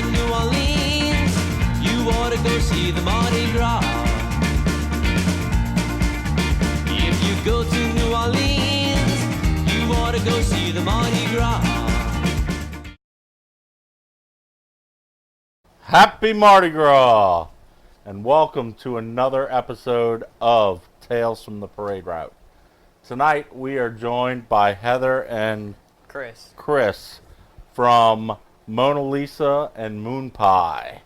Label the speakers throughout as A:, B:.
A: to New Orleans, you ought to go see the Mardi Gras. If you go to New Orleans, you ought to go see the Mardi Gras.
B: Happy Mardi Gras, and welcome to another episode of Tales from the Parade Route. Tonight we are joined by Heather and Chris from Mona Lisa and Moon Pie.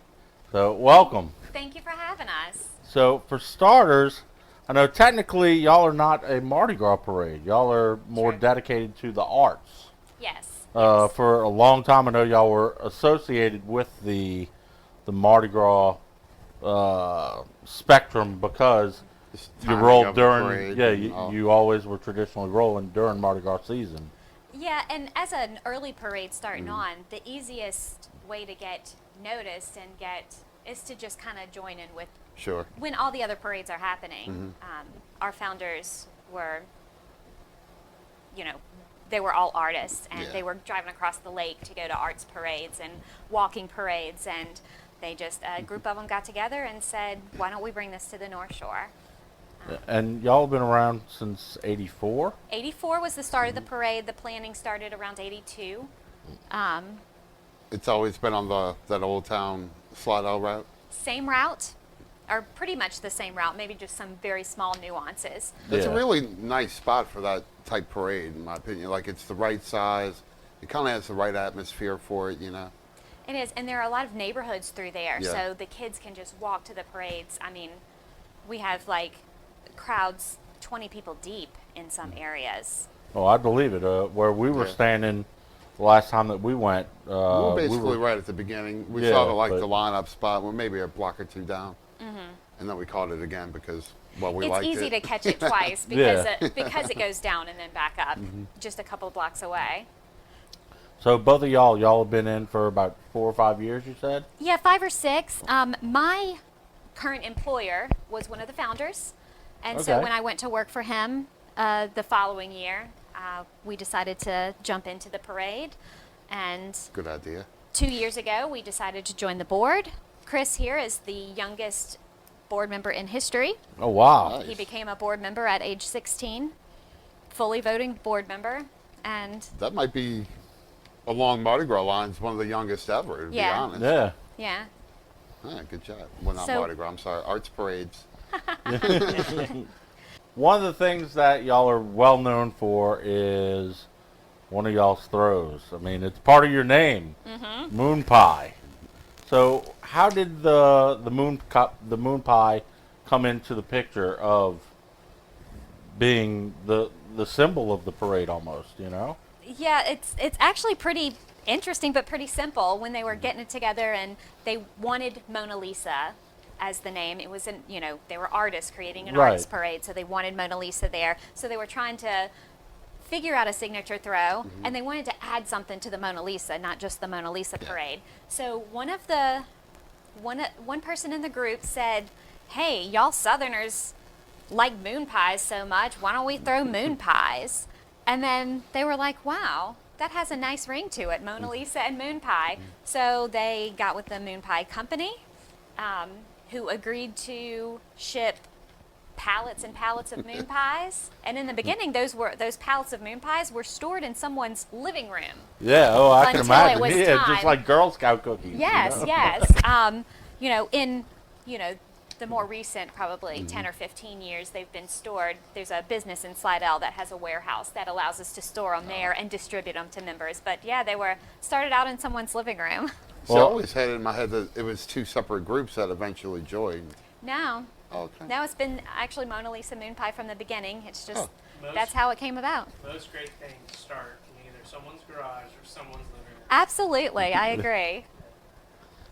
B: So welcome.
C: Thank you for having us.
B: So for starters, I know technically y'all are not a Mardi Gras parade. Y'all are more dedicated to the arts.
C: Yes.
B: For a long time I know y'all were associated with the Mardi Gras spectrum because you rolled during, you always were traditionally rolling during Mardi Gras season.
C: Yeah, and as an early parade starting on, the easiest way to get noticed and is to just kind of join in with when all the other parades are happening. Our founders were, they were all artists, and they were driving across the lake to go to arts parades and walking parades, and they just, a group of them got together and said, why don't we bring this to the North Shore?
B: And y'all have been around since 84?
C: 84 was the start of the parade. The planning started around 82.
D: It's always been on that Old Town Slidell route?
C: Same route, or pretty much the same route, maybe just some very small nuances.
D: It's a really nice spot for that type parade, in my opinion. Like, it's the right size. It kind of has the right atmosphere for it,
C: It is, and there are a lot of neighborhoods through there, so the kids can just walk to the parades. I mean, we have like crowds 20 people deep in some areas.
B: Oh, I believe it. Where we were standing the last time that we went.
D: We were basically right at the beginning. We saw the lineup spot. We're maybe a block or two down. And then we called it again because, we liked it.
C: It's easy to catch it twice because because it goes down and then back up just a couple blocks away.
B: So both of y'all have been in for about 4 or 5 years, you said?
C: Yeah, 5 or 6. My current employer was one of the founders. And so when I went to work for him the following year, we decided to jump into the parade. And
D: good idea.
C: 2 years ago, we decided to join the board. Chris here is the youngest board member in history.
B: Oh, wow.
D: Nice.
C: He became a board member at age 16, fully voting board member. And
D: that might be, along Mardi Gras lines, one of the youngest ever, to be honest.
B: Yeah.
C: Yeah.
D: Good job. Well, not Mardi Gras, I'm sorry. Arts parades.
B: One of the things that y'all are well known for is one of y'all's throws. I mean, it's part of your name, Moon Pie. So, how did the moon pie come into the picture of being the symbol of the parade, almost?
C: Yeah, it's actually pretty interesting, but pretty simple. When they were getting it together and they wanted Mona Lisa as the name, it was they were artists creating an arts parade, so they wanted Mona Lisa there. So they were trying to figure out a signature throw, and they wanted to add something to the Mona Lisa, not just the Mona Lisa parade. So one person in the group said, "Hey, y'all Southerners like moon pies so much. Why don't we throw moon pies?" And then they were like, "Wow, that has a nice ring to it, Mona Lisa and moon pie." So they got with the Moon Pie Company, who agreed to ship pallets and pallets of moon pies. And in the beginning, those pallets of moon pies were stored in someone's living room.
B: Yeah, I can imagine.
C: It was
B: time. Just like Girl Scout cookies.
C: Yes, yes. In the more recent, probably 10 or 15 years, they've been stored. There's a business in Slidell that has a warehouse that allows us to store them there and distribute them to members. But yeah, they were started out in someone's living room.
D: So I always had it in my head that it was 2 separate groups that eventually joined.
C: No.
D: Okay.
C: No, it's been actually Mona Lisa Moon Pie from the beginning. It's just, that's how it came about.
E: Most great things start in either someone's garage or someone's living room.
C: Absolutely, I agree.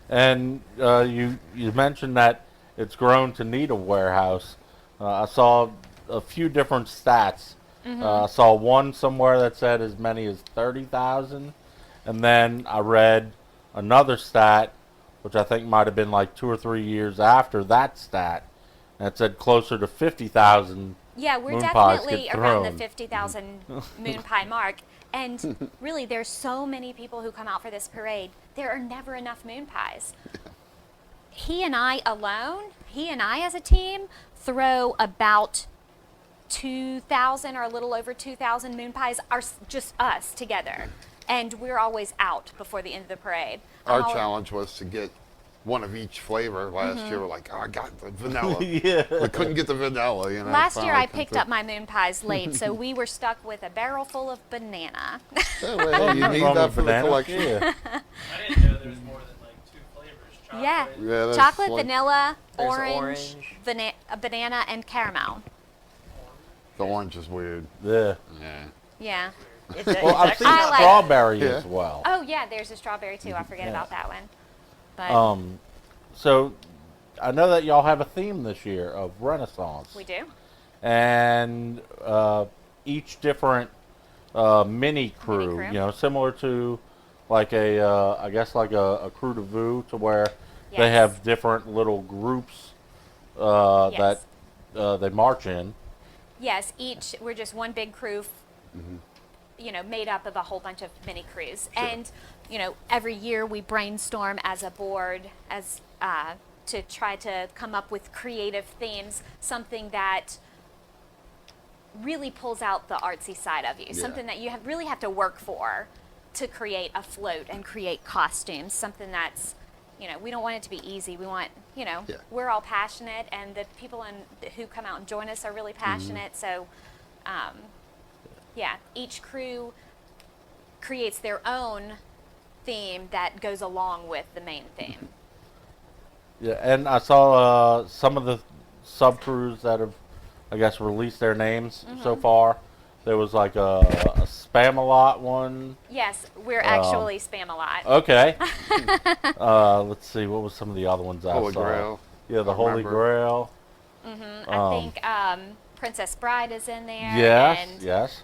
B: And you mentioned that it's grown to need a warehouse. I saw a few different stats. I saw one somewhere that said as many as 30,000. And then I read another stat, which I think might have been like 2 or 3 years after that stat, and it said closer to 50,000
C: Yeah, we're
B: moon pies
C: definitely
B: get
C: around the
B: thrown.
C: 50,000 moon pie mark. And really, there's so many people who come out for this parade. There are never enough moon pies. He and I as a team, throw about 2,000 or a little over 2,000 moon pies, just us together. And we're always out before the end of the parade.
D: Our challenge was to get one of each flavor. Last year, we're like, oh, I got the vanilla.
B: Yeah.
D: We couldn't get the vanilla, you know.
C: Last year,
D: finally
C: I
D: come
C: picked
D: through.
C: up my moon pies late, so we were stuck with a barrel full of banana.
D: Yeah, well, you
B: Nothing
D: need
B: wrong
D: that
B: with
D: for the
B: bananas,
D: collection.
B: Yeah.
E: I didn't know there was more than like 2 flavors. Chocolate.
C: Yeah.
D: Yeah, that's
C: Chocolate,
D: like
C: vanilla,
F: There's
C: orange,
F: orange.
C: banana, and caramel.
D: The orange is weird.
B: Yeah.
D: Yeah.
C: Yeah.
F: It's,
B: Well, I've seen
C: I like-
B: strawberry
D: Yeah.
B: as well.
C: Oh, yeah, there's a strawberry, too. I forget
B: Yeah.
C: about that one. But
B: So I know that y'all have a theme this year of Renaissance.
C: we do.
B: And each different mini crew,
C: crew.
B: you know, similar to like I guess like a crew de vue, to where they
C: Yes.
B: have different little groups that they march in.
C: Yes, we're just one big crew, you know, made up of a whole bunch of mini crews. And, you know, every year we brainstorm as a board to try to come up with creative themes, something that really pulls out the artsy side of you, something that you really have to work for to create a float and create costumes, something that's, you know, we don't want it to be easy. We want, you know, we're all passionate, and the people who come out and join us are really passionate. So, yeah, each crew creates their own theme that goes along with the main theme.
B: Yeah, and I saw some of the sub crews that have, I guess, released their names so far. There was like a Spam-A-Lot one.
C: Yes, we're actually Spam-A-Lot.
B: Okay. Let's see, what was some of the other ones I
D: Holy
B: saw?
D: Grail.
B: Yeah, the Holy
D: remember.
B: Grail.
C: I think Princess Bride is in there.
B: Yes,
C: And
B: yes.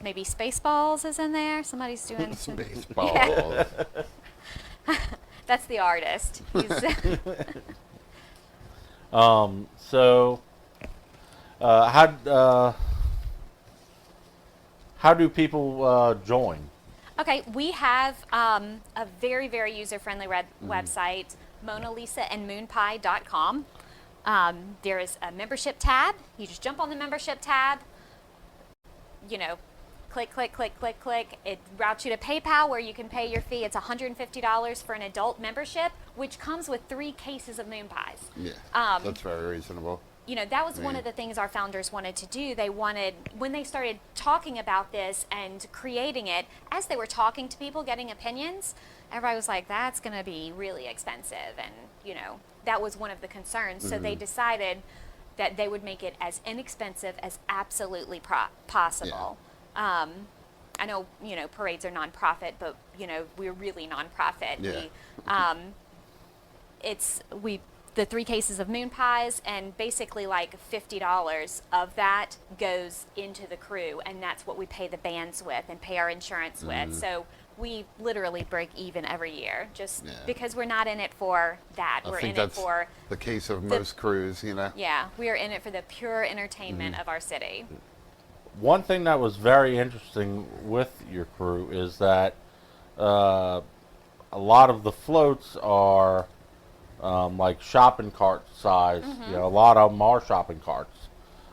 C: maybe Spaceballs is in there. Somebody's doing some.
D: Baseball.
C: That's the artist. He's
B: So, how do people join?
C: Okay, we have a very, very user-friendly website, MonaLisaandMoonPie.com. There is a membership tab. You just jump on the membership tab, you know, click, click, click, click, click. It routes you to PayPal, where you can pay your fee. It's $150 for an adult membership, which comes with 3 cases of moon pies.
D: Yeah, that's very reasonable.
C: You know, that was one of the things our founders wanted to do. They wanted, when they started talking about this and creating it, as they were talking to people, getting opinions, everybody was like, that's going to be really expensive. And, you know, that was one of the concerns. So they decided that they would make it as inexpensive as absolutely possible. I know, you know, parades are nonprofit, but, you know, we're really nonprofit.
D: Yeah.
C: The 3 cases of moon pies, and basically like $50 of that goes into the crew, and that's what we pay the bands with and pay our insurance with. So we literally break even every year, just because we're not in it for that.
D: I
C: We're
D: think
C: in it
D: that's
C: for
D: the case of most crews, you know.
C: yeah, we are in it for the pure entertainment of our city.
B: One thing that was very interesting with your crew is that a lot of the floats are like shopping cart size. You know, a lot of them are shopping carts.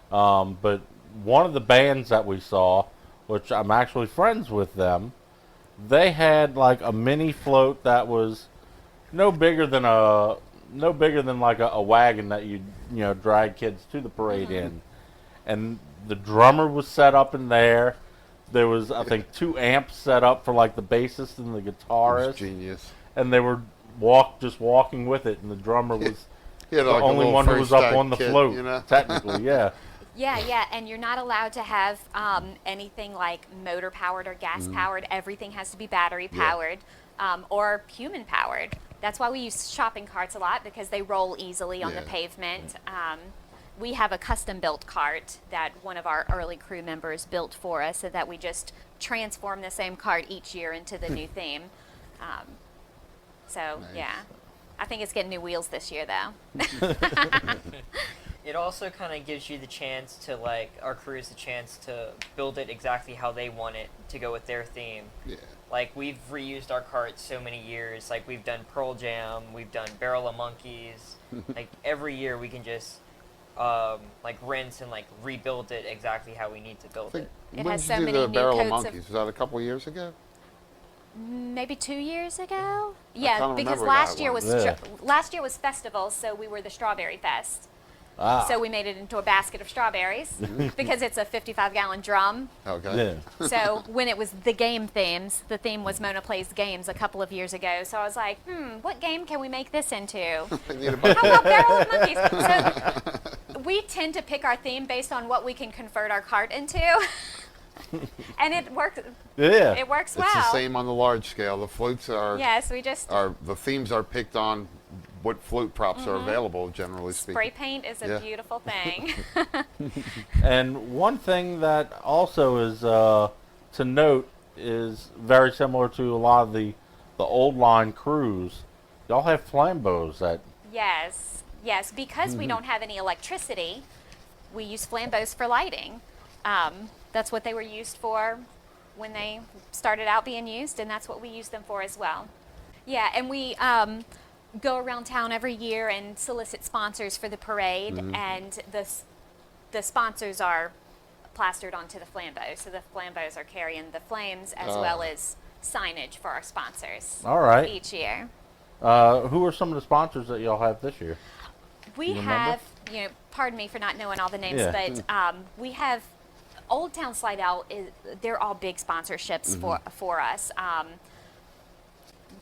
B: But one of the bands that we saw, which I'm actually friends with them, they had like a mini float that was no bigger than like a wagon that you know drag kids to the parade in, and the drummer was set up in there. There was, I think, 2 amps set up for like the bassist and the
D: It was
B: guitarist,
D: genius.
B: and they were just walking with it, and the drummer was
D: Yeah,
B: the
D: like a
B: only
D: little
B: one who was up
D: first
B: on the
D: kit,
B: float,
D: you know?
B: technically, yeah.
C: Yeah, and you're not allowed to have anything like motor powered or gas powered. Everything has to be battery powered or human powered. That's why we use shopping carts a lot, because they roll easily on the pavement. We have a custom built cart that one of our early crew members built for us, so that we just transform the same cart each year into the new theme. So
D: Nice.
C: yeah, I think it's getting new wheels this year though.
F: it also kind of gives you the chance to, like, our crews the chance to build it exactly how they want it to go with their theme.
D: Yeah.
F: Like, we've reused our carts so many years. Like, we've done Pearl Jam, we've done Barrel of Monkeys. Like, every year we can just, like, rinse and, like, rebuild it exactly how we need to build it.
C: It
D: When
C: has
D: did
C: so
D: you do
C: many
D: the
C: new
D: Barrel of
C: coats of-
D: Monkeys? Was that a couple of years ago?
C: Maybe 2 years ago.
D: kinda
C: Yeah, because
D: remember
C: last
D: that
C: year
D: one.
C: was
B: Yeah.
C: last year was festivals, so we were the Strawberry Fest.
B: Ah.
C: So we made it into a basket of strawberries because it's a 55-gallon drum.
D: Okay.
B: Yeah.
C: So when it was the game themes, the theme was Mona Plays Games a couple of years ago. So I was like, what game can we make this into?
D: They need a bunch-
C: How about Barrel of Monkeys? So we tend to pick our theme based on what we can convert our cart into. And it works.
B: Yeah.
C: It works
D: It's
C: well.
D: the same on the large scale. The floats are,
C: Yes, we just
D: the themes are picked on what float props are available, generally speaking.
C: spray paint is a
D: Yeah.
C: beautiful thing.
B: And one thing that also is to note is very similar to a lot of the old line crews. Y'all have flambeaux that
C: Yes, yes. Because we don't have any electricity, we use flambeaux for lighting. That's what they were used for when they started out being used, and that's what we use them for as well. Yeah, and we go around town every year and solicit sponsors for the parade, and the sponsors are plastered onto the flambeaux. So the flambeaux are carrying the flames as well as signage for our sponsors
B: All right.
C: each year.
B: who are some of the sponsors that y'all have this year?
C: We
B: You remember?
C: have, pardon me for not knowing all the names,
B: Yeah.
C: but we have Old Town Slidell. They're all big sponsorships for us.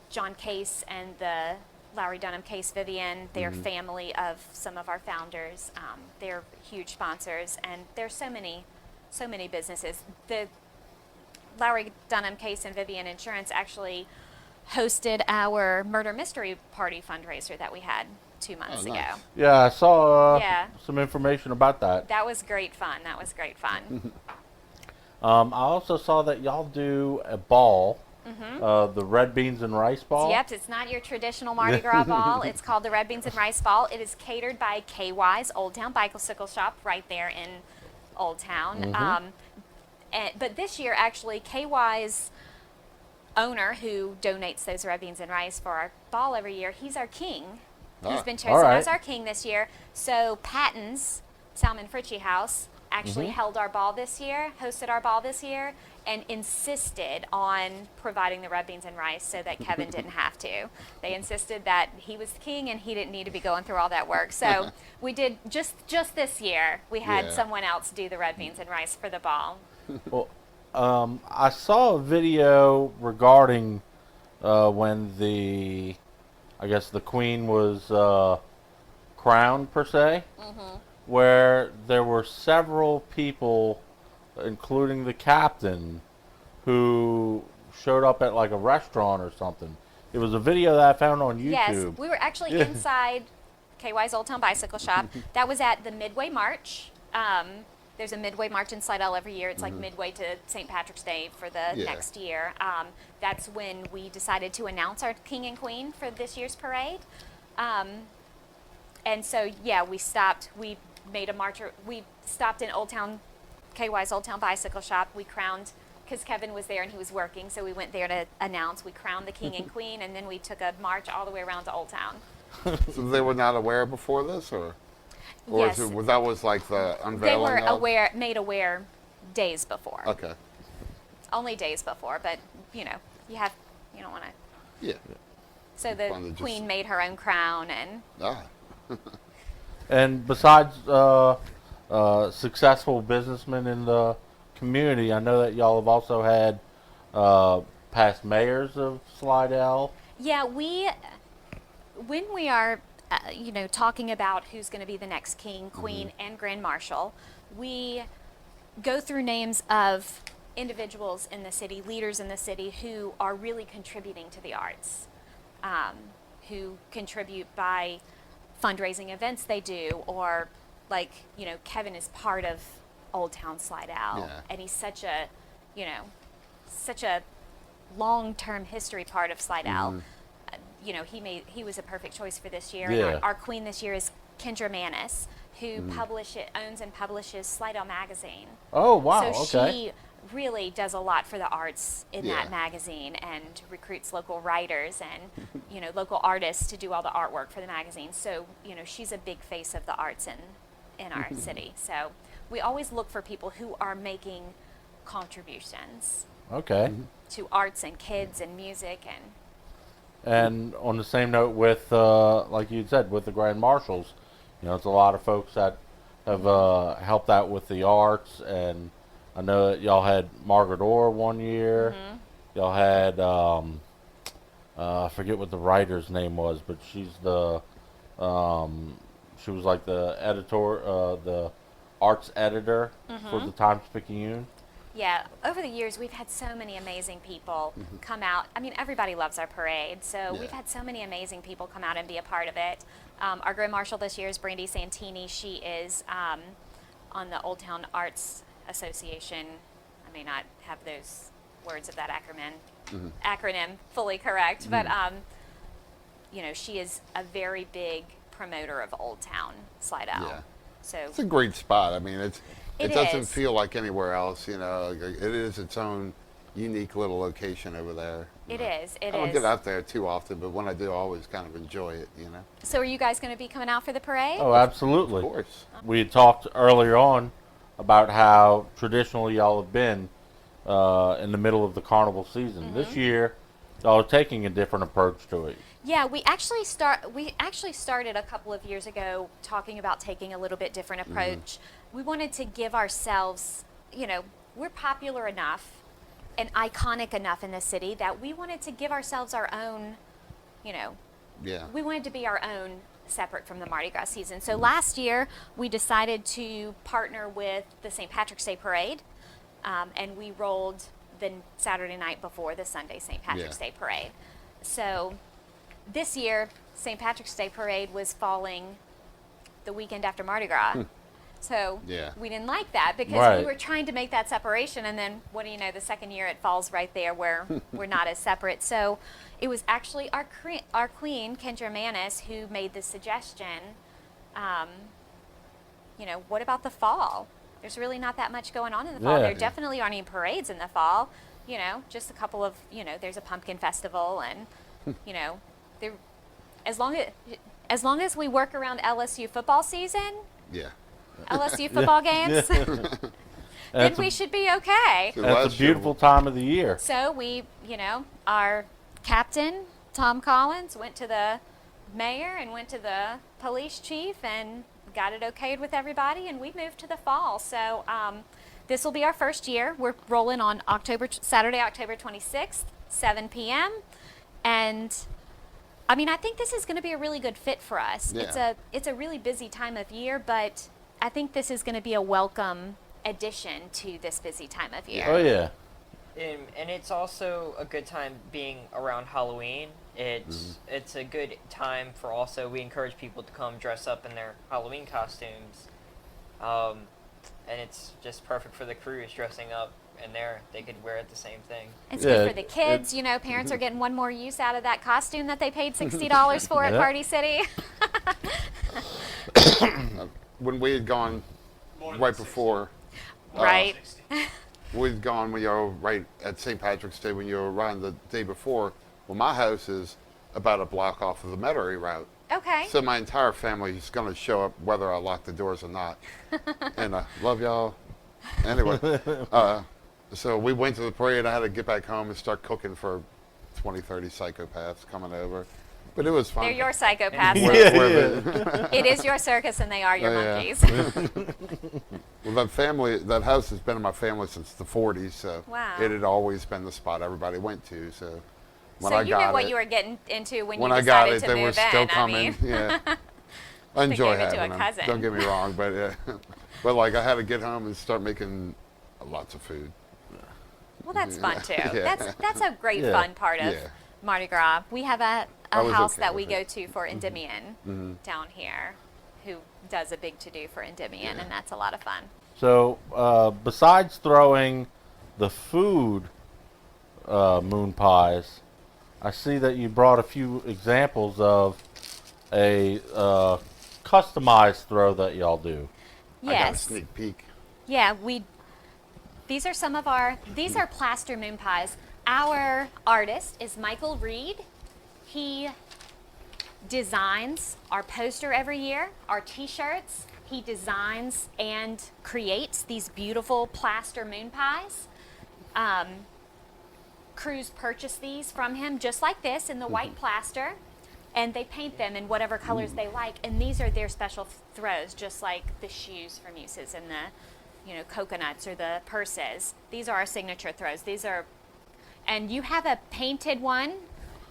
C: John Case and the Lowry Dunham Case Vivian, they're family of some of our founders. They're huge sponsors, and there's so many businesses. The Lowry Dunham Case and Vivian Insurance actually hosted our murder mystery party fundraiser that we had 2 months
D: Oh,
C: ago.
D: nice.
B: Yeah, I saw
C: Yeah.
B: some information about that.
C: That was great fun.
B: I also saw that y'all do a ball, the red beans and rice ball.
C: Yep, it's not your traditional Mardi Gras ball. It's called the Red Beans and Rice Ball. It is catered by KY's Old Town Bicycle Shop right there in Old Town. But this year, actually, KY's owner, who donates those red beans and rice for our ball every year, he's our king. He's been chosen
B: right.
C: as our king this year. So Patton's Salmon Fritchie House actually held our ball this year, hosted our ball this year, and insisted on providing the red beans and rice so that Kevin didn't have to. They insisted that he was the king and he didn't need to be going through all that work. So we did just this year. We had
D: Yeah.
C: someone else do the red beans and rice for the ball.
B: Well, I saw a video regarding when I guess the queen was crowned per se, where there were several people, including the captain, who showed up at like a restaurant or something. It was a video that I found on YouTube.
C: Yes, we were actually inside KY's Old Town Bicycle Shop. That was at the Midway March. There's a Midway March in Slidell every year. It's like midway to St. Patrick's Day for the
D: Yeah.
C: next year. That's when we decided to announce our king and queen for this year's parade. And so, yeah, we stopped. We made a march. We stopped in Old Town, KY's Old Town Bicycle Shop. We crowned, because Kevin was there and he was working, so we went there to announce. We crowned the king and queen, and then we took a march all the way around to Old Town.
D: So they were not aware before this, or
C: Yes.
D: that was like the
C: They
D: unveiling
C: were
D: of?
C: made aware days before.
D: Okay.
C: Only days before, but you don't want to.
D: Yeah.
C: So the
D: Fun to just-
C: queen made her own crown, and
B: And besides successful businessmen in the community, I know that y'all have also had past mayors of Slidell.
C: yeah, when we are, talking about who's going to be the next king, queen, and grand marshal, we go through names of individuals in the city, leaders in the city who are really contributing to the arts, who contribute by fundraising events they do, or Kevin is part of Old Town Slidell,
D: Yeah.
C: and he's such a long-term history part of Slidell. He was a perfect choice for this year.
B: Yeah.
C: And our queen this year is Kendra Manis, who owns and publishes Slidell Magazine.
B: Oh, wow.
C: So
B: Okay.
C: she really does a lot for the arts in
D: Yeah.
C: that magazine and recruits local writers and local artists to do all the artwork for the magazine. So she's a big face of the arts in our city. So we always look for people who are making contributions
B: Okay.
C: to arts and kids and music and
B: And on the same note with, like you said, with the Grand Marshals, it's a lot of folks that have helped out with the arts. And I know that y'all had Margaret Orr one year. Y'all had, I forget what the writer's name was, but she's she was like the the arts editor for the Times-Picayune.
C: yeah, over the years, we've had so many amazing people come out. I mean, everybody loves our parade, so we've had so many amazing people come out and be a part of it. Our Grand Marshal this year is Brandy Santini. She is on the Old Town Arts Association. I may not have those words of that acronym fully correct, but she is a very big promoter of Old Town Slidell.
D: Yeah.
C: So
D: It's a great spot. I mean, it
C: It
D: doesn't
C: is.
D: feel like anywhere else. It is its own unique little location over there.
C: it is.
D: I don't get out there too often, but when I do, I always kind of enjoy it.
C: So are you guys going to be coming out for the parade?
B: Oh, absolutely.
D: Of course.
B: We had talked earlier on about how traditionally y'all have been in the middle of the carnival season. This year, y'all are taking a different approach to it.
C: Yeah, we actually started a couple of years ago talking about taking a little bit different approach. We wanted to give ourselves, we're popular enough and iconic enough in the city that we wanted to give ourselves our own,
D: Yeah.
C: we wanted to be our own separate from the Mardi Gras season. So last year we decided to partner with the St. Patrick's Day Parade, and we rolled the Saturday night before the Sunday St. Patrick's
D: Yeah.
C: Day Parade. So this year, St. Patrick's Day Parade was falling the weekend after Mardi Gras. So
D: Yeah.
C: we didn't like that because
B: Right.
C: we were trying to make that separation, and then what do you know, the second year it falls right there where we're not as separate. So it was actually our queen, Kendra Manis, who made the suggestion, what about the fall? There's really not that much going on in the fall.
B: Yeah.
C: There definitely aren't any parades in the fall. Just a couple of, there's a pumpkin festival and, there, as long as we work around LSU football season,
D: Yeah.
C: LSU football games, then
B: That's
C: we should be okay.
D: So
B: That's
D: last
B: a
D: year-
B: beautiful time of the year.
C: So we, our captain, Tom Collins, went to the mayor and went to the police chief and got it okayed with everybody, and we moved to the fall. So this will be our first year. We're rolling on Saturday, October 26th, 7 p.m. And I mean, I think this is going to be a really good fit for us.
D: Yeah.
C: It's a really busy time of year, but I think this is going to be a welcome addition to this busy time of year.
B: Oh, yeah.
F: And it's also a good time being around Halloween. It's a good time for also, we encourage people to come dress up in their Halloween costumes. And it's just perfect for the crews dressing up in there. They could wear it the same thing.
C: It's
B: Yeah,
C: good for the kids. Parents are getting one more use out of that costume that they paid $60 for at
B: Yeah.
C: Party City.
D: When we had gone
E: More than
D: right
E: 60.
D: before,
C: Right.
E: 60.
D: we'd gone when you were right at St. Patrick's Day when you were around the day before. Well, my house is about a block off of the Metairie route.
C: Okay.
D: So my entire family is going to show up whether I lock the doors or not. And love y'all. Anyway, so we went to the parade. I had to get back home and start cooking for 20, 30 psychopaths coming over. But it was fun.
C: They're your psychopaths. It is your circus and they are your
D: Oh, yeah.
C: monkeys.
D: Well, that house has been in my family since the 40s, so
C: Wow.
D: it had always been the spot everybody went to. So when
C: So
D: I
C: you
D: got
C: knew what
D: it,
C: you were getting into when
D: when
C: you
D: I got
C: decided
D: it,
C: to
D: they were
C: move
D: still
C: in.
D: coming.
C: I mean,
D: Yeah, I enjoy
C: gave it to a
D: having them.
C: cousin.
D: Don't get me wrong, but yeah, but like I had to get home and start making lots of food.
C: well, that's fun too.
D: Yeah.
C: That's a great
B: Yeah.
C: fun part of
D: Yeah.
C: Mardi Gras. We have a
D: I was
C: house
D: okay
C: that
D: with
C: we go
D: it.
C: to for Endymion down here, who does a big to-do for Endymion, and that's a lot of fun.
B: So, besides throwing the food moon pies, I see that you brought a few examples of a customized throw that y'all do.
D: I got a
C: Yes.
D: sneak peek.
C: Yeah, these are some of these are plaster moon pies. Our artist is Michael Reed. He designs our poster every year, our t-shirts. He designs and creates these beautiful plaster moon pies. Crews purchase these from him just like this in the white plaster, and they paint them in whatever colors they like, and these are their special throws, just like the shoes from uses and the coconuts or the purses. These are our signature throws. And you have a painted one.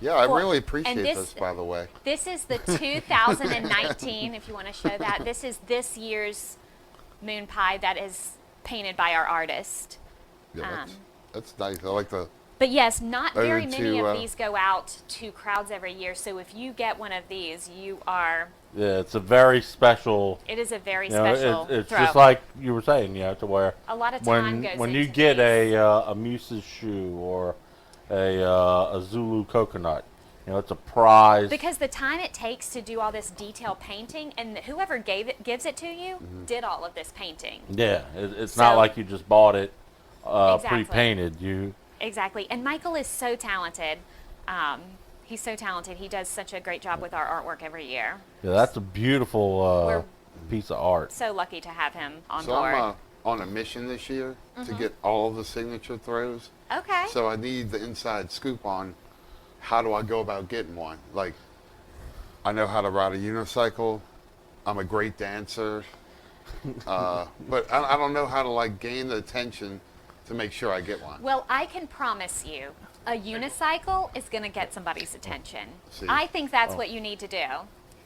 D: Yeah, I
C: for-
D: really
C: and
D: appreciate this, by the way.
C: This is the 2019, if you want to show that. This is this year's moon pie that is painted by our artist.
D: Yeah, that's nice. I like the.
C: But yes, not very
D: Ode
C: many
D: to,
C: of these go out to crowds every year. So if you get one of these, you are.
B: Yeah, it's a very special.
C: It is a very
B: You know,
C: special
B: it's
C: throw.
B: just like you were saying, to where
C: A lot of time goes
B: when you
C: into
B: get
C: these.
B: a Muse's shoe or a Zulu coconut, it's a prize.
C: Because the time it takes to do all this detail painting, and whoever gives it to you did all of this painting.
B: Yeah, it's not
C: So-
B: like you just bought it
C: Exactly.
B: pre-painted.
C: Exactly. And Michael is so talented. He's so talented. He does such a great job with our artwork every year.
B: Yeah, that's a beautiful
C: We're-
B: piece of art.
C: So lucky to have him on
D: So
C: board.
D: I'm on a mission this year to get all the signature throws.
C: Okay.
D: So I need the inside scoop on how do I go about getting one. Like, I know how to ride a unicycle. I'm a great dancer. But I don't know how to gain the attention to make sure I get one.
C: Well, I can promise you, a unicycle is going to get somebody's attention.
D: See?
C: I think that's what you need to do.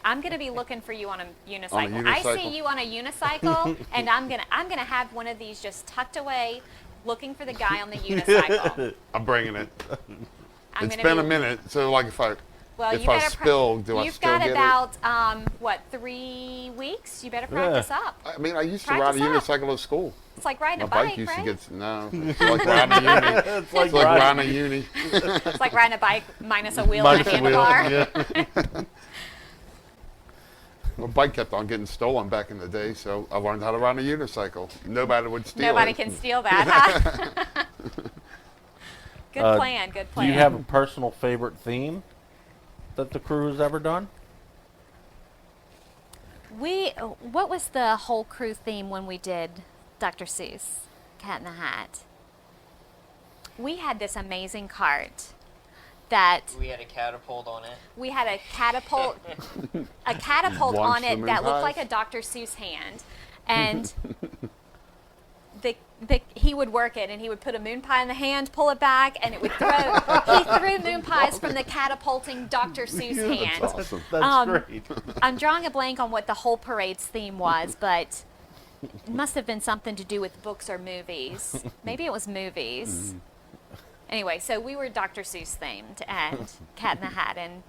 C: I'm going to be looking for you on a unicycle. I see
D: unicycle?
C: you on a unicycle, and I'm gonna have one of these just tucked away, looking for the guy on the unicycle.
D: I'm bringing it.
C: I'm
D: It's
C: gonna
D: been a
C: be-
D: minute, so if I
C: Well,
D: if
C: you
D: I
C: better
D: spill, do I
C: You've
D: still
C: got
D: get
C: about 3 weeks. You better practice up.
D: it? I mean, I used to ride a
C: Practice up.
D: unicycle at school.
C: It's like riding
D: My
C: a bike,
D: used
C: right?
D: to get no. It's like riding a uni.
B: It's like
D: It's like riding a uni.
C: It's like riding a bike minus a wheel
B: Minus
C: and a
B: a wheel,
C: handlebar.
B: yeah.
D: My bike kept on getting stolen back in the day, so I learned how to ride a unicycle. Nobody would steal
C: Nobody
D: it.
C: can steal that, huh? Good plan, good
B: Do
C: plan.
B: you have a personal favorite theme that the crew has ever done?
C: What was the whole crew theme when we did Dr. Seuss, Cat in the Hat? We had this amazing cart that
F: We had a catapult on it.
C: we had a catapult
D: Launch
C: on
D: the
C: it
D: moon
C: that looked
D: pies?
C: like a Dr. Seuss hand, and he would work it, and he would put a moon pie in the hand, pull it back, and it would throw. He threw moon pies from the catapulting Dr. Seuss hand.
D: That's awesome.
B: That's great.
C: I'm drawing a blank on what the whole parade's theme was, but it must have been something to do with books or movies. Maybe it was movies. Anyway, so we were Dr. Seuss themed and Cat in the Hat, and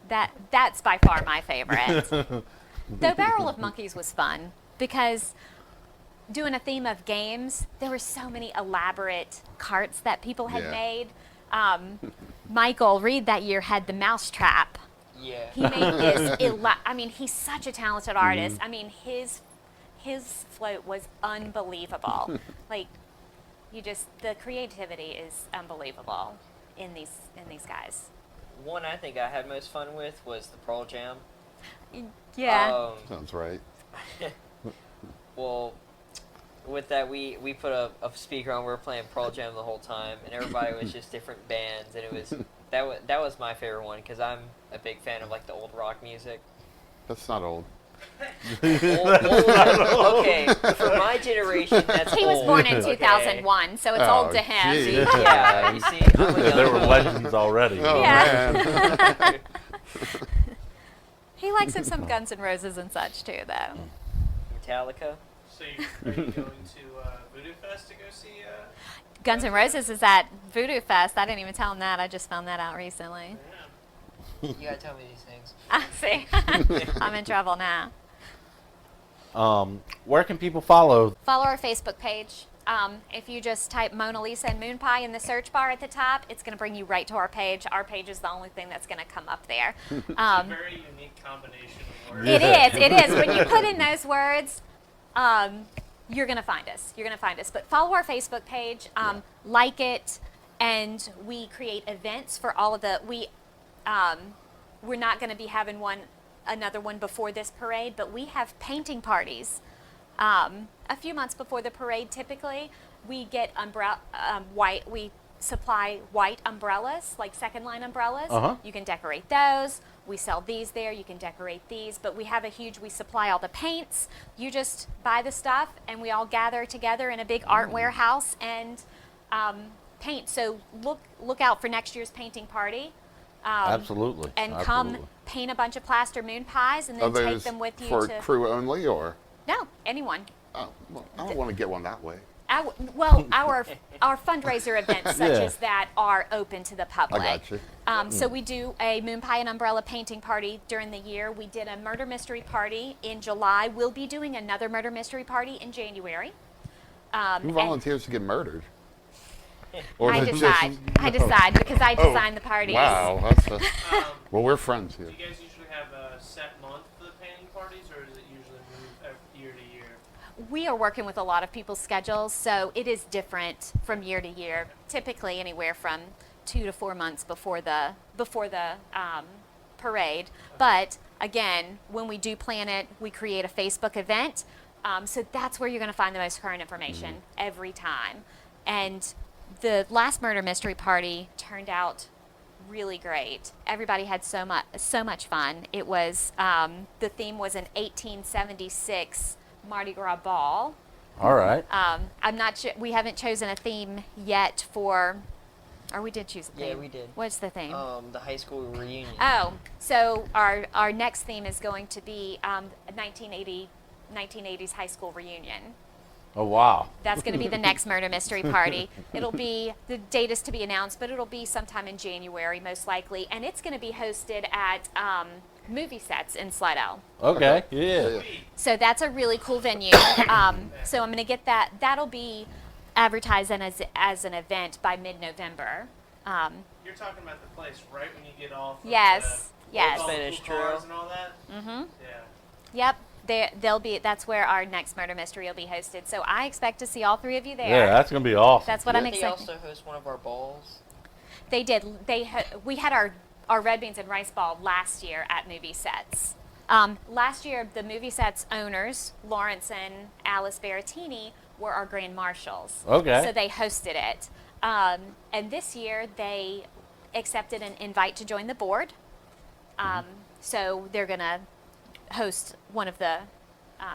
C: that's by far my favorite. Though Barrel of Monkeys was fun because doing a theme of games, there were so many elaborate carts that people had
D: Yeah.
C: made. Michael Reed that year had the mousetrap.
F: Yeah.
C: He made this. I mean, he's such a talented artist. I mean, his float was unbelievable. The creativity is unbelievable in these guys.
F: One I think I had most fun with was the Pearl Jam.
C: Yeah.
D: Sounds right.
F: Well, with that, we put a speaker on. We were playing Pearl Jam the whole time, and everybody was just different bands, and it was that was my favorite one because I'm a big fan of the old rock music.
D: That's not old.
F: Okay, for my generation, that's
C: He was
F: old,
C: born in
F: okay?
C: 2001, so it's
D: Oh,
C: old to him.
D: gee.
F: Yeah, you see, I'm a young
B: There were
F: one.
B: legends already.
D: Oh
C: Yeah.
D: man.
C: He likes him some Guns N' Roses and such too, though.
F: Metallica.
E: So are you going to Voodoo Fest to go see?
C: Guns N' Roses is at Voodoo Fest. I didn't even tell him that. I just found that out recently.
E: Yeah.
F: You gotta tell me these things.
C: I see. I'm in trouble now.
B: Where can people follow?
C: Follow our Facebook page. If you just type Mona Lisa and Moon Pie in the search bar at the top, it's going to bring you right to our page. Our page is the only thing that's going to come up there.
E: It's a very unique combination of words.
C: It is. When you put in those words, you're going to find us. You're going to find us. But follow our Facebook page, like it, and we create events for all of the. We're not going to be having another one before this parade, but we have painting parties. A few months before the parade, typically, we get white. We supply white umbrellas, like second line umbrellas. You can decorate those. We sell these there. You can decorate these. But we have we supply all the paints. You just buy the stuff, and we all gather together in a big art warehouse and paint. So look out for next year's painting party.
B: Absolutely.
C: And come paint a bunch of plaster moon pies and then take them with you
D: for
C: to
D: crew only, or?
C: No, anyone.
D: Oh, well, I don't want to get one that way.
C: Our fundraiser events such as that are open to the public.
D: I got you.
C: So we do a moon pie and umbrella painting party during the year. We did a murder mystery party in July. We'll be doing another murder mystery party in January.
D: Who volunteers to get murdered? Or
C: I
D: is it
C: decide because I design the parties.
D: Wow, well, we're friends here.
E: Do you guys usually have a set month for the painting parties, or does it usually move year to year?
C: We are working with a lot of people's schedules, so it is different from year to year. Typically, anywhere from 2 to 4 months before the parade. But again, when we do plan it, we create a Facebook event. So that's where you're going to find the most current information every time. And the last murder mystery party turned out really great. Everybody had so much fun. It was the theme was an 1876 Mardi Gras ball.
B: All right.
C: I'm not sure. We haven't chosen a theme yet for. Or we did choose a theme.
F: Yeah, we did.
C: What's the theme?
F: The high school reunion.
C: Oh, so our next theme is going to be 1980s high school reunion.
B: Oh, wow.
C: That's going to be the next murder mystery party. It'll be, the date is to be announced, but it'll be sometime in January, most likely. And it's going to be hosted at Movie Sets in Slidell.
B: Okay, yeah.
C: So that's a really cool venue. So I'm going to get that. That'll be advertised as an event by mid-November.
E: You're talking about the place, right, when you get off of
C: Yes, yes.
E: all the
F: Spanish
E: cool cars
F: Trail.
E: and all that?
C: Mm-hmm.
E: Yeah.
C: Yep. That's where our next murder mystery will be hosted. So I expect to see all three of you there.
B: Yeah, that's going to be awesome.
C: That's what I'm
F: They
C: expecting.
F: also host one of our balls.
C: They did. We had our red beans and rice ball last year at Movie Sets. Last year, the Movie Sets owners, Lawrence and Alice Berrettini, were our grand marshals.
B: Okay.
C: So they hosted it. And this year, they accepted an invite to join the board. So they're going to host one of the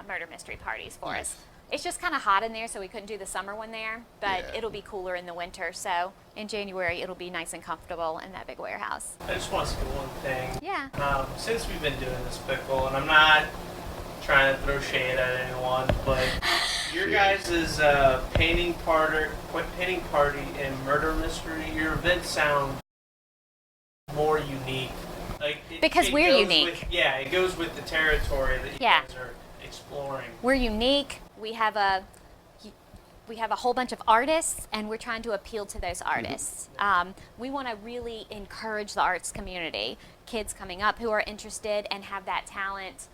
C: murder mystery parties for us. It's just kind of hot in there, so we couldn't do the summer one there, but
D: Yeah.
C: it'll be cooler in the winter. So in January, it'll be nice and comfortable in that big warehouse.
E: I just want to say one thing.
C: Yeah.
E: Since we've been doing this pickle, and I'm not trying to throw shade at anyone, but your guys' painting party and murder mystery, your events sound more unique. Like
C: Because we're
E: goes
C: unique.
E: It goes with the territory that you
C: Yeah.
E: guys are exploring.
C: We're unique. We have a whole bunch of artists, and we're trying to appeal to those artists. We want to really encourage the arts community, kids coming up who are interested and have that talent.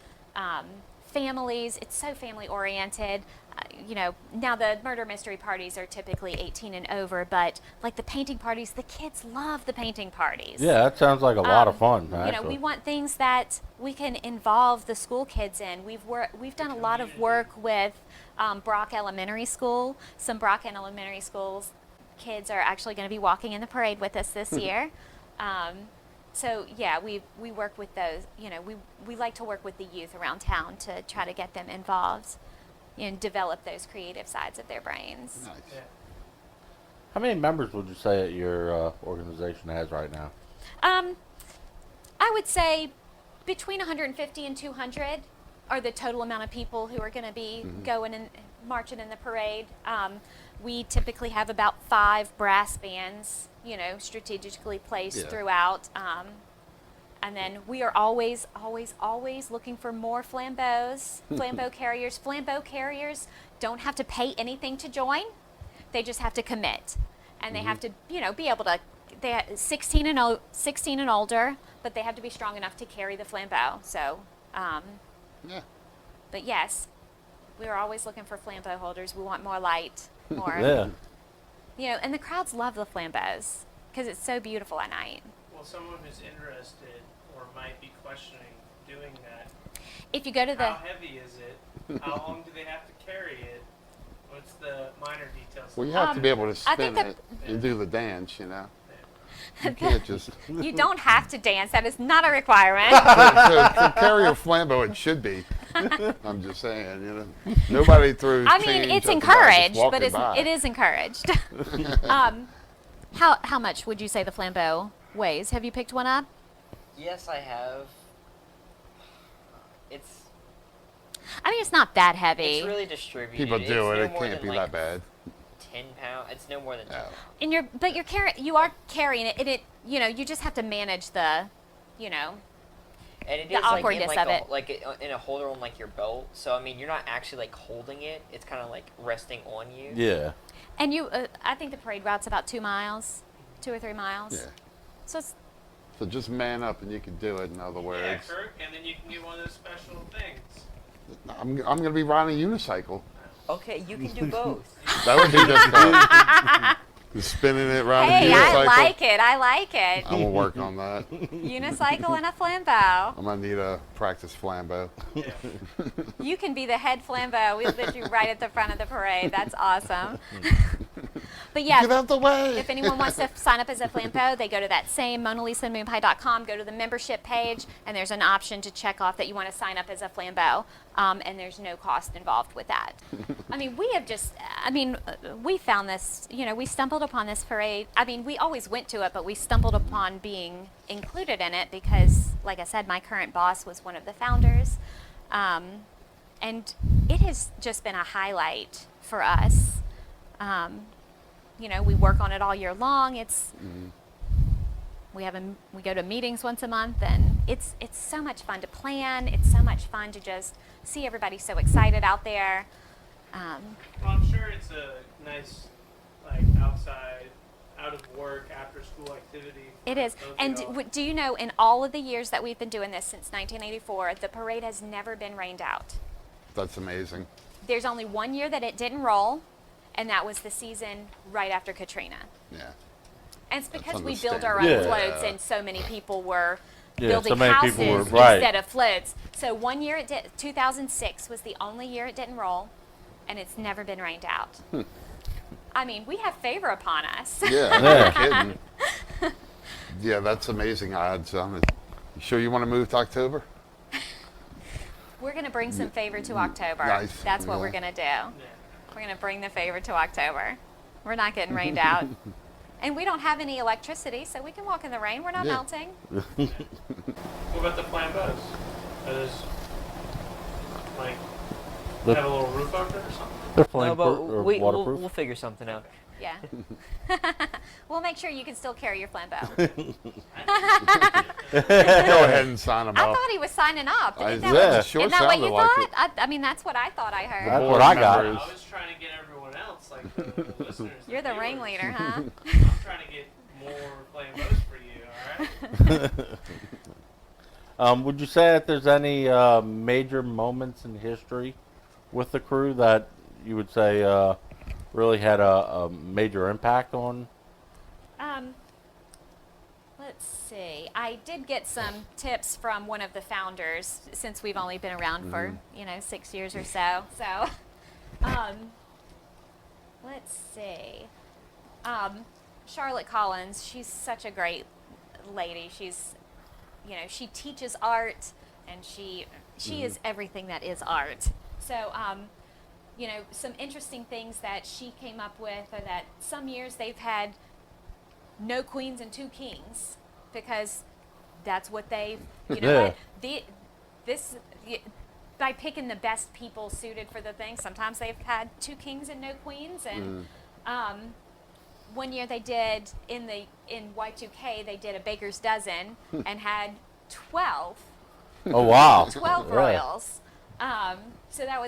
C: Families, it's so family oriented. Now the murder mystery parties are typically 18 and over, but like the painting parties, the kids love the painting parties.
B: Yeah, that sounds like a lot of fun,
C: We
B: actually.
C: want things that we can involve the school kids in. We've done a lot of work with Brock Elementary School. Some Brock Elementary Schools kids are actually going to be walking in the parade with us this year. So yeah, we work with those. We like to work with the youth around town to try to get them involved and develop those creative sides of their brains.
D: Nice.
E: Yeah.
B: How many members would you say that your organization has right now?
C: I would say between 150 and 200 are the total amount of people who are going to be going and marching in the parade. We typically have about 5 brass bands, strategically placed throughout. And then we are always looking for more Flambeaux carriers. Flambeau carriers don't have to pay anything to join. They just have to commit, and they have to, be able to. They 16 and older, but they have to be strong enough to carry the flambeau. So,
D: Yeah.
C: but yes, we are always looking for flambeau holders. We want more light, more.
B: Yeah.
C: And the crowds love the flambeaus because it's so beautiful at night.
E: Well, someone who's interested or might be questioning doing that,
C: If you go to the
E: how heavy is it? How long do they have to carry it? What's the minor details?
D: Well, you have to be able to
C: I think
D: spin it and do the dance, You can't just
C: you don't have to dance. That is not a requirement.
D: to carry a flambeau. It should be. I'm just saying, Nobody threw.
C: I mean,
D: change
C: it's
D: at the guy just
C: encouraged, but
D: walking by.
C: it is encouraged. How much would you say the flambeau weighs? Have you picked one up?
F: Yes, I have. It's
C: I mean, it's not that heavy.
F: it's really distributed.
D: People do
F: It's
D: it.
F: no
D: It
F: more
D: can't
F: than,
D: be
F: like,
D: that bad.
F: 10 pounds. It's no more than 10
D: No.
F: pounds.
C: But you are carrying it, and you just have to manage the,
F: And it
C: the
F: is
C: awkwardness
F: like
C: of
F: in,
C: it.
F: in a holder on like your belt. So I mean, you're not actually like holding it. It's kind of like resting on you.
B: Yeah.
C: And I think the parade route's about 2 miles, 2 or 3 miles.
D: Yeah.
C: So it's,
D: So just man up and you can do it. In other
E: Yeah,
D: words,
E: Kirk, and then you can get one of those special things.
D: I'm going to be riding a unicycle.
F: Okay, you can do both.
D: That would be just just spinning it around
C: hey,
D: a unicycle.
C: I like it.
D: I'm gonna work on that.
C: Unicycle and a flambeau.
D: I'm gonna need a practice flambeau.
C: You can be the head flambeau. We'll put you right at the front of the parade. That's awesome. But yeah,
D: Get out the way.
C: if anyone wants to sign up as a flambeau, they go to that same MonaLisaandMoonPie.com, go to the membership page, and there's an option to check off that you want to sign up as a flambeau, and there's no cost involved with that. I mean, we found this, we stumbled upon this parade. I mean, we always went to it, but we stumbled upon being included in it because, like I said, my current boss was one of the founders, and it has just been a highlight for us. We work on it all year long. It's we go to meetings once a month, and it's so much fun to plan. It's so much fun to just see everybody so excited out there.
E: Well, I'm sure it's a nice, like, out of work, after school activity.
C: It is.
E: for those of
C: And
E: y'all.
C: do you know, in all of the years that we've been doing this since 1984, the parade has never been rained out.
D: That's amazing.
C: There's only one year that it didn't roll, and that was the season right after Katrina.
D: Yeah.
C: And it's because
D: That's
C: we build our own
B: understandable.
C: floats, and so many people were
B: Yeah,
C: building
B: so many
C: houses
B: people were- right.
C: instead of floats. So one year 2006 was the only year it didn't roll, and it's never been rained out. I mean, we have favor upon us.
D: Yeah. No kidding. Yeah, that's amazing odds. You sure you want to move to October?
C: We're going to bring some favor to October.
D: Nice.
C: That's what
D: Yeah.
C: we're going to do.
E: Yeah.
C: We're going to bring the favor to October. We're not getting rained out. And we don't have any electricity, so we can walk in the rain. We're not
D: Yeah.
C: melting.
E: What about the flambeaux? Are those, like,
B: The-
E: have a little roof over it or something?
B: They're
F: No,
B: flame
F: but
B: or
F: we'll
B: waterproof.
F: figure something out.
C: Yeah. We'll make sure you can still carry your flambeau.
D: Go ahead and sign them
C: I
D: up.
C: thought he was signing up. Isn't that,
B: Yeah.
C: what,
D: Sure
C: isn't that what you
D: sounded like
C: thought?
D: it.
C: I mean, that's what I thought I heard.
B: That's
D: Board
B: what I got.
D: members.
E: I was trying to get everyone else, like the listeners.
C: You're the
E: viewers.
C: ringleader, huh?
E: I'm trying to get more flambeaux for you, all right?
B: Would you say that there's any major moments in history with the crew that you would say really had a major impact on?
C: Let's see. I did get some tips from one of the founders since we've only been around for 6 years or so. So, let's see. Charlotte Collins. She's such a great lady. She's, she teaches art, and she is everything that is art. So, some interesting things that she came up with are that some years they've had no queens and 2 kings because that's what they,
B: Yeah.
C: by picking the best people suited for the thing, sometimes they've had 2 kings and no queens. And one year they did in Y2K, they did a baker's dozen and had 12
B: Oh wow!
C: 12
B: Yeah.
C: royals. So that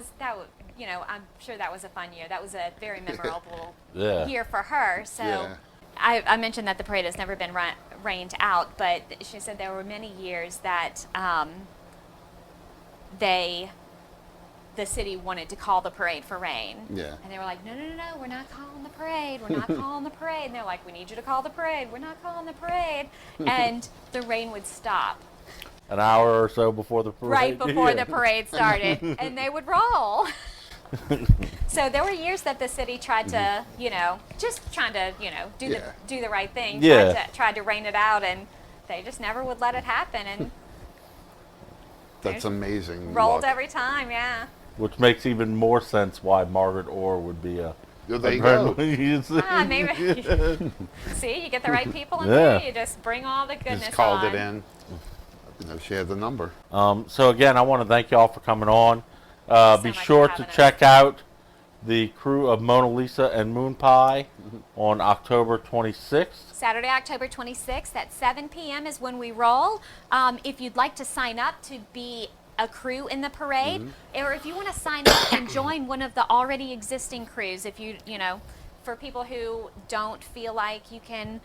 C: you know, I'm sure that was a fun year. That was a very memorable
B: Yeah.
C: year for her. So
D: Yeah.
C: I mentioned that the parade has never been rained out, but she said there were many years that the city wanted to call the parade for rain.
D: Yeah.
C: And they were like, no, we're not calling the parade. We're not calling the parade. And they're like, we need you to call the parade. We're not calling the parade. And the rain would stop
B: An hour or so before the parade.
C: right before
B: Yeah.
C: the parade started, and they would roll. So there were years that the city tried to, you know, just trying to, you know, do
D: Yeah.
C: the right thing.
B: Yeah.
C: Tried to rain it out, and they just never would let it happen, and
D: That's amazing.
C: rolled
D: luck.
C: every time. Yeah.
B: Which makes even more sense why Margaret Orr would be a.
D: Yeah, there you go.
C: Maybe. See, you get the right people in
B: Yeah.
C: there. You just bring all the goodness
D: Just called
C: on.
D: it in. You know, she had the number.
B: So again, I want to thank y'all for coming on.
C: so
B: Be
C: much for
B: sure to
C: having us.
B: check out the crew of Mona Lisa and Moon Pie on October 26th.
C: Saturday, October 26th at 7 p.m. is when we roll. If you'd like to sign up to be a crew in the parade, or if you want to sign up and join one of the already existing crews, if you know, for people who don't feel like you can,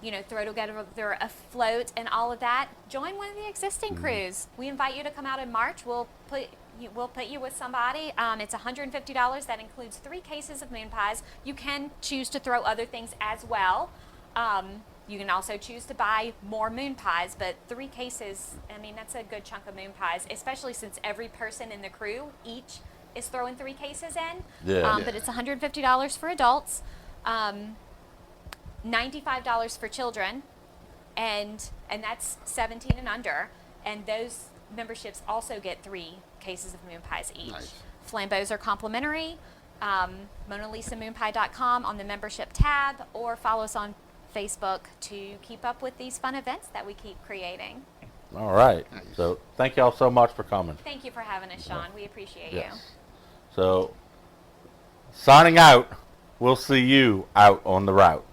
C: you know, throw together a float and all of that, join one of the existing crews. We invite you to come out in March. We'll put you with somebody. It's $150. That includes 3 cases of moon pies. You can choose to throw other things as well. You can also choose to buy more moon pies, but 3 cases, I mean, that's a good chunk of moon pies, especially since every person in the crew each is throwing 3 cases in.
B: Yeah.
C: But it's $150 for adults, $95 for children, and that's 17 and under. And those memberships also get 3 cases of moon pies each.
D: Nice.
C: Flambeaux are complimentary. MonaLisaMoonPie.com on the membership tab, or follow us on Facebook to keep up with these fun events that we keep creating.
B: All right.
D: Nice.
B: So thank y'all so much for coming.
C: Thank you for having us, Sean. We appreciate you.
B: Yes. So signing out. We'll see you out on the route.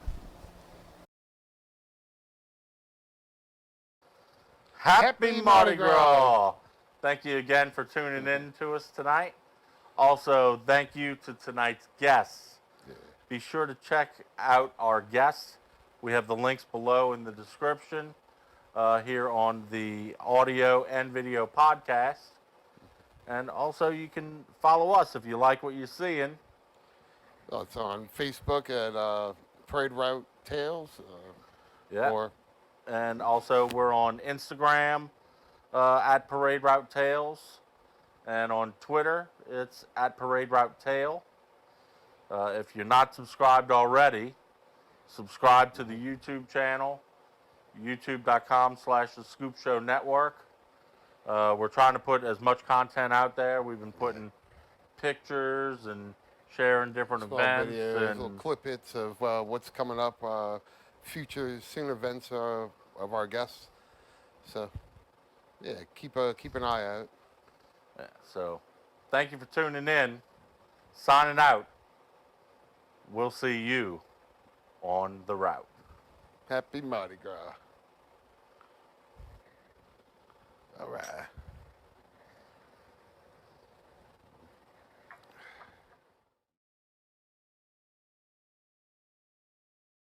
B: Happy Mardi Gras! Thank you again for tuning in to us tonight. Also, thank you to tonight's guests. Be sure to check out our guests. We have the links below in the description here on the audio and video podcast. And also, you can follow us if you like what you're seeing.
G: Oh, it's on Facebook at Parade Route Tales.
B: Yeah.
G: Or
B: And also, we're on Instagram at Parade Route Tales. And on Twitter, it's at Parade Route Tale. If you're not subscribed already, subscribe to the YouTube channel, youtube.com/The Scoop Show Network. We're trying to put as much content out there. We've been putting pictures and sharing different
G: small
B: events.
G: videos, little
B: And
G: clip hits of what's coming up, future soon events of our guests. So, yeah, keep an eye out.
B: yeah, so, thank you for tuning in. Signing out. We'll see you on the route.
G: Happy Mardi Gras. All right.